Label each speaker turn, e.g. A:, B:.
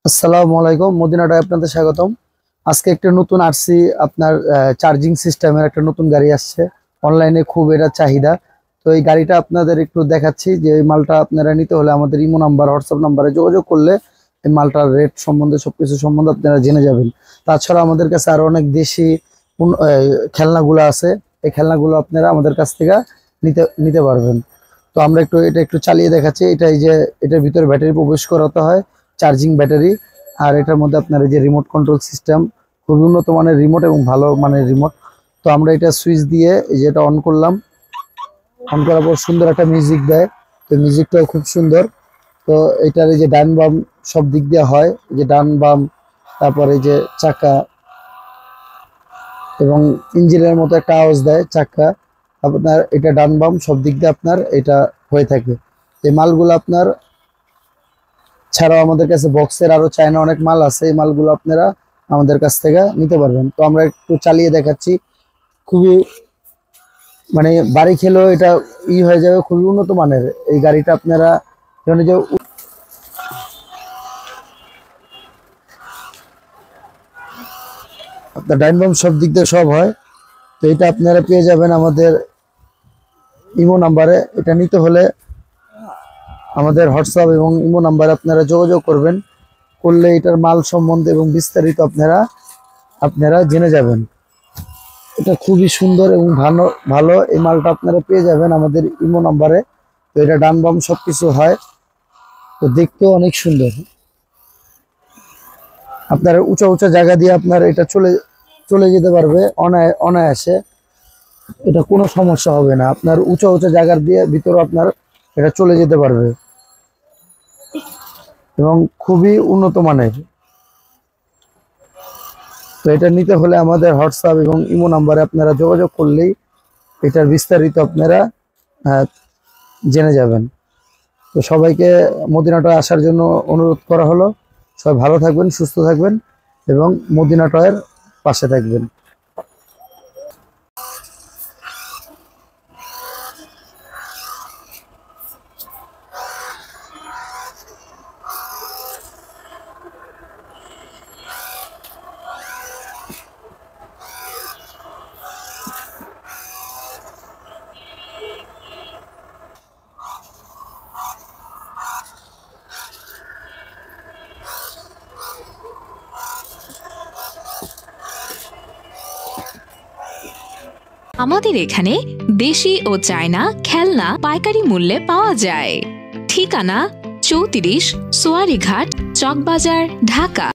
A: আসসালামু আলাইকুম, Medina toy আপনাদের স্বাগতম। আজকে একটা নতুন আরসি আপনার চার্জিং সিস্টেমের একটা নতুন গাড়ি আসছে। অনলাইনে খুব এটা চাহিদা। তো এই গাড়িটা আপনাদের একটু দেখাচ্ছি যে এই মালটা আপনারা নিতে হলে আমাদের ইমো নাম্বার, হোয়াটসঅ্যাপ নাম্বারে যোগাযোগ করলে এই মালটার রেট সম্বন্ধে সবকিছু সম্বন্ধে আপনারা জেনে যাবেন। তাছাড়া আমাদের কাছে আরো অনেক দেশি খেলনাগুলো আছে। এই খেলনাগুলো আপনারা আমাদের কাছ থেকে নিতে নিতে পারবেন। তো আমরা এটা একটু চালিয়ে দেখাচ্ছি। এই যে এটার ভিতরে ব্যাটারি প্রবেশ করাতে হয়, চার্জিং ব্যাটারি। আর এটার মধ্যে আপনার এই যে রিমোট কন্ট্রোল সিস্টেম, খুবই উন্নত মানের রিমোট এবং ভালো মানের রিমোট। তো আমরা এটা সুইচ দিয়ে এই যে এটা অন করলাম। অন করার পর সুন্দর একটা মিউজিক দেয়। তো মিউজিকটাও খুব সুন্দর। তো এটার এই যে ডান বাম সব দিক দিয়ে হয়, এই যে ডান বাম, তারপরে এই যে চাকা এবং ইঞ্জিনের মতো একটা আওয়াজ দেয় চাকা। আপনার এটা ডান বাম সব দিক দিয়ে আপনার এটা হয়ে থাকে। এই মালগুলো আপনার ছাড়াও আমাদের কাছে বক্সের আরো চায়না অনেক মাল আছে। এই মালগুলো আপনারা আমাদের কাছ থেকে নিতে পারবেন। তো আমরা একটু চালিয়ে দেখাচ্ছি। খুবই মানে বাড়ি খেলেও এটা হয়ে যাবে, খুবই উন্নত মানের এই গাড়িটা। আপনারা যেমন যে আপনার ডাইন বাম সব দিক দিয়ে সব হয়। তো এটা আপনারা পেয়ে যাবেন আমাদের ইমো নাম্বারে। এটা নিতে হলে আমাদের হোয়াটসঅ্যাপ এবং ইমো নাম্বারে আপনারা যোগাযোগ করবেন। করলে এটার মাল সম্বন্ধে এবং বিস্তারিত আপনারা আপনারা জেনে যাবেন। এটা খুবই সুন্দর এবং ভালো ভালো এই মালটা আপনারা পেয়ে যাবেন আমাদের ইমো নাম্বারে। তো এটা ডান বাম সবকিছু হয়। তো দেখতেও অনেক সুন্দর। আপনার উঁচা উঁচা জায়গা দিয়ে আপনার এটা চলে চলে যেতে পারবে অনায়াসে। এটা কোনো সমস্যা হবে না। আপনার উঁচা উঁচা জায়গার দিয়ে ভিতরে আপনার এটা চলে যেতে পারবে এবং খুবই উন্নত মানের। তো এটা নিতে হলে আমাদের হোয়াটসঅ্যাপ এবং ইমো নাম্বারে আপনারা যোগাযোগ করলেই এটার বিস্তারিত আপনারা জেনে যাবেন। তো সবাইকে মদিনা টয় আসার জন্য অনুরোধ করা হলো। সবাই ভালো থাকবেন, সুস্থ থাকবেন এবং মদিনা টয়ের পাশে থাকবেন।
B: আমাদের এখানে দেশি ও চায়না খেলনা পাইকারি মূল্যে পাওয়া যায়। ঠিকানা 34 সোয়ারিঘাট, চকবাজার, ঢাকা।